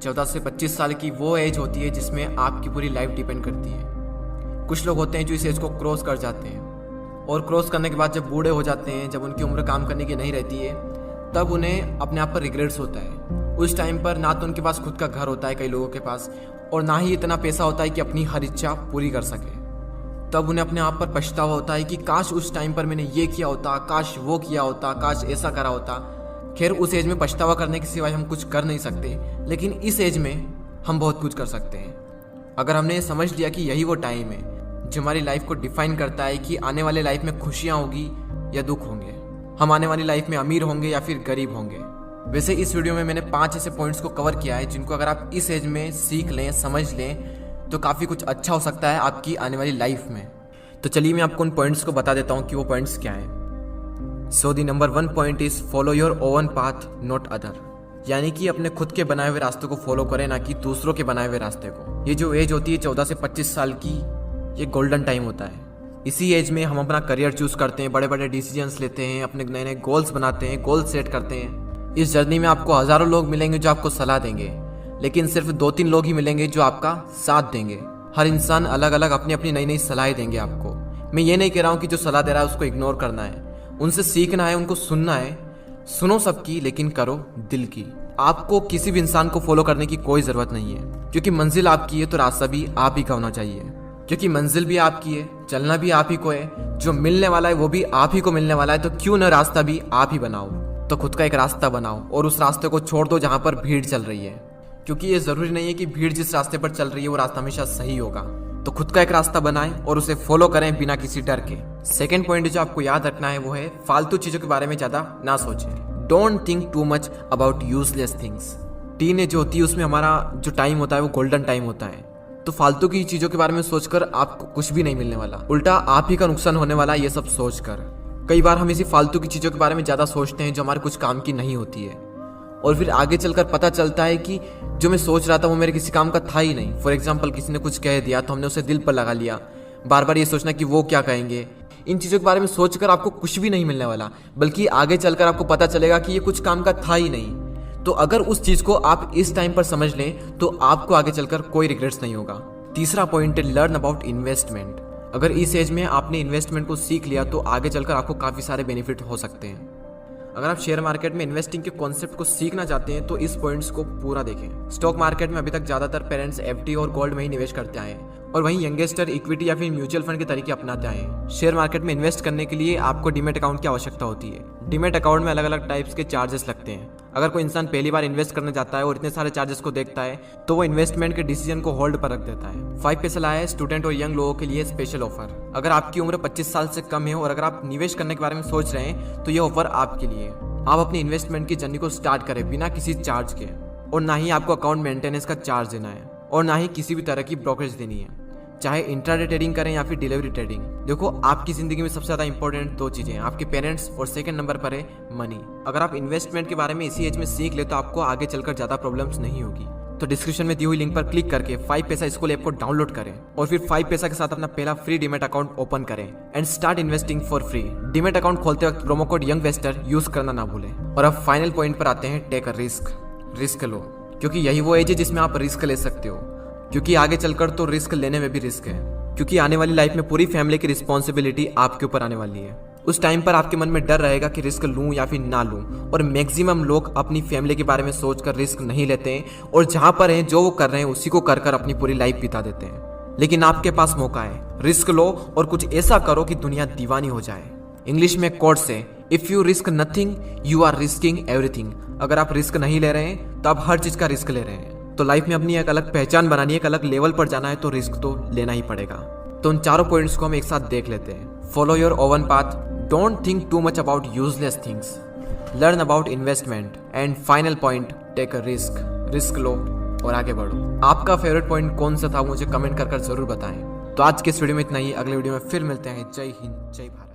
14 से 25 साल की वो एज होती है जिसमें आपकी पूरी लाइफ डिपेंड करती है। कुछ लोग होते हैं जो इस एज को क्रॉस कर जाते हैं और क्रॉस करने के बाद जब बूढ़े हो जाते हैं, जब उनकी उम्र काम करने की नहीं रहती है, तब उन्हें अपने आप पर रिग्रेट्स होता है। उस टाइम पर ना तो उनके पास खुद का घर होता है कई लोगों के पास, और ना ही इतना पैसा होता है कि अपनी हर इच्छा पूरी कर सके। तब उन्हें अपने आप पर पछतावा होता है कि काश उस टाइम पर मैंने ये किया होता, काश वो किया होता, काश ऐसा करा होता। खैर, उस एज में पछतावा करने के सिवाय हम कुछ कर नहीं सकते, लेकिन इस एज में हम बहुत कुछ कर सकते हैं। अगर हमने समझ लिया कि यही वो टाइम है जो हमारी लाइफ को डिफाइन करता है कि आने वाले लाइफ में खुशियाँ होगी या दुख होंगे, हम आने वाली लाइफ में अमीर होंगे या फिर गरीब होंगे। वैसे इस वीडियो में मैंने 5 ऐसे पॉइंट्स को कवर किया है जिनको अगर आप इस एज में सीख लें, समझ लें, तो काफ़ी कुछ अच्छा हो सकता है आपकी आने वाली लाइफ में। तो चलिए मैं आपको उन पॉइंट्स को बता देता हूँ कि वो पॉइंट्स क्या हैं। So the number 1 point is follow your own path not other, यानी कि अपने खुद के बनाए हुए रास्ते को फॉलो करें, ना कि दूसरों के बनाए हुए रास्ते को। ये जो एज होती है 14 से 25 साल की, ये गोल्डन टाइम होता है। इसी एज में हम अपना करियर चूज करते हैं, बड़े बड़े डिसीजंस लेते हैं, अपने नए नए गोल्स बनाते हैं, गोल सेट करते हैं। इस जर्नी में आपको हजारों लोग मिलेंगे जो आपको सलाह देंगे, लेकिन सिर्फ 2-3 लोग ही मिलेंगे जो आपका साथ देंगे। हर इंसान अलग अलग अपनी अपनी नई नई सलाह देंगे आपको। मैं ये नहीं कह रहा हूँ कि जो सलाह दे रहा है उसको इग्नोर करना है, उनसे सीखना है, उनको सुनना है। सुनो सबकी, लेकिन करो दिल की। आपको किसी भी इंसान को फॉलो करने की कोई जरूरत नहीं है, क्योंकि मंजिल आपकी है तो रास्ता भी आप ही का होना चाहिए। क्योंकि मंजिल भी आपकी है, चलना भी आप ही को है, जो मिलने वाला है वो भी आप ही को मिलने वाला है। तो क्यों न रास्ता भी आप ही बनाओ। तो खुद का एक रास्ता बनाओ और उस रास्ते को छोड़ दो जहां पर भीड़ चल रही है, क्योंकि ये जरूरी नहीं है कि भीड़ जिस रास्ते पर चल रही है वो रास्ता हमेशा सही होगा। तो खुद का एक रास्ता बनाएं और उसे फॉलो करें बिना किसी डर के। सेकंड पॉइंट जो आपको याद रखना है वो है फालतू चीजों के बारे में ज्यादा ना सोचें। Don't think too much about useless things. Teenage जो होती है उसमें हमारा जो टाइम होता है वो गोल्डन टाइम होता है। तो फालतू की चीजों के बारे में सोचकर आपको कुछ भी नहीं मिलने वाला, उल्टा आप ही का नुकसान होने वाला है ये सब सोचकर। कई बार हम इसी फालतू की चीजों के बारे में ज्यादा सोचते हैं जो हमारे कुछ काम की नहीं होती है, और फिर आगे चलकर पता चलता है कि जो मैं सोच रहा था वो मेरे किसी काम का था ही नहीं। फॉर एग्जाम्पल, किसी ने कुछ कह दिया तो हमने उसे दिल पर लगा लिया, बार बार ये सोचना कि वो क्या कहेंगे। इन चीज़ों के बारे में सोचकर आपको कुछ भी नहीं मिलने वाला, बल्कि आगे चलकर आपको पता चलेगा कि ये कुछ काम का था ही नहीं। तो अगर उस चीज़ को आप इस टाइम पर समझ लें तो आपको आगे चलकर कोई रिग्रेट्स नहीं होगा। तीसरा पॉइंट है लर्न अबाउट इन्वेस्टमेंट। अगर इस एज में आपने इन्वेस्टमेंट को सीख लिया तो आगे चलकर आपको काफ़ी सारे बेनिफिट हो सकते हैं। अगर आप शेयर मार्केट में इन्वेस्टिंग के कॉन्सेप्ट को सीखना चाहते हैं तो इस पॉइंट्स को पूरा देखें। स्टॉक मार्केट में अभी तक ज्यादातर पेरेंट्स एफडी और गोल्ड में ही निवेश करते आए हैं, और वहीं यंगेस्टर इक्विटी या फिर म्यूचुअल फंड के तरीके अपनाते आए हैं। शेयर मार्केट में इन्वेस्ट करने के लिए आपको डीमैट अकाउंट की आवश्यकता होती है। डीमैट अकाउंट में अलग अलग टाइप्स के चार्जेस लगते हैं। अगर कोई इंसान पहली बार इन्वेस्ट करने जाता है और इतने सारे चार्जेस को देखता है तो वो इन्वेस्टमेंट के डिसीजन को होल्ड पर रख देता है। 5 पैसा लाया है स्टूडेंट और यंग लोगों के लिए स्पेशल ऑफर। अगर आपकी उम्र 25 साल से कम है और अगर आप निवेश करने के बारे में सोच रहे हैं तो ये ऑफर आपके लिए। आप अपनी इन्वेस्टमेंट की जर्नी को स्टार्ट करें बिना किसी चार्ज के, और ना ही आपको अकाउंट मेंटेनेंस का चार्ज देना है, और ना ही किसी भी तरह की ब्रोकरेज देनी है, चाहे इंट्राडे ट्रेडिंग करें या फिर डिलीवरी ट्रेडिंग। देखो, आपकी जिंदगी में सबसे ज्यादा इंपॉर्टेंट 2 चीजें हैं, आपके पेरेंट्स, और सेकंड नंबर पर है मनी। अगर आप इन्वेस्टमेंट के बारे में इसी एज में सीख ले तो आपको आगे चलकर ज्यादा प्रॉब्लम्स नहीं होगी। तो डिस्क्रिप्शन में दी हुई लिंक पर क्लिक करके 5 पैसा स्कूल ऐप को डाउनलोड करें और फिर 5 पैसा के साथ अपना पहला फ्री डीमैट अकाउंट ओपन करें and start investing for free. Demat account खोलते वक्त प्रोमो कोड यंगवेस्टर यूज करना ना भूलें। और अब फाइनल पॉइंट पर आते हैं, टेक अ रिस्क। रिस्क लो, क्योंकि यही वो एज है जिसमें आप रिस्क ले सकते हो, क्योंकि आगे चलकर तो रिस्क लेने में भी रिस्क है, क्योंकि आने वाली लाइफ में पूरी फैमिली की रिस्पॉन्सिबिलिटी आपके ऊपर आने वाली है। उस टाइम पर आपके मन में डर रहेगा कि रिस्क लूं या फिर ना लूं, और मैक्सिमम लोग अपनी फैमिली के बारे में सोचकर रिस्क नहीं लेते हैं, और जहां पर हैं जो वो कर रहे हैं उसी को कर कर अपनी पूरी लाइफ बिता देते हैं। लेकिन आपके पास मौका है, रिस्क लो और कुछ ऐसा करो कि दुनिया दीवानी हो जाए। इंग्लिश में कोट से, if you risk nothing you are risking everything. अगर आप रिस्क नहीं ले रहे हैं तो आप हर चीज का रिस्क ले रहे हैं। तो लाइफ में अपनी एक अलग पहचान बनानी है, एक अलग लेवल पर जाना है, तो रिस्क तो लेना ही पड़ेगा। तो उन चारों पॉइंट्स को हम एक साथ देख लेते हैं। Follow your own path, don't think too much about useless things, learn about investment, and final point, take a risk. Risk लो और आगे बढ़ो। आपका फेवरेट पॉइंट कौन सा था मुझे कमेंट कर जरूर बताएं। तो आज के इस वीडियो में इतना ही, अगले वीडियो में फिर मिलते हैं। जय हिंद, जय भारत।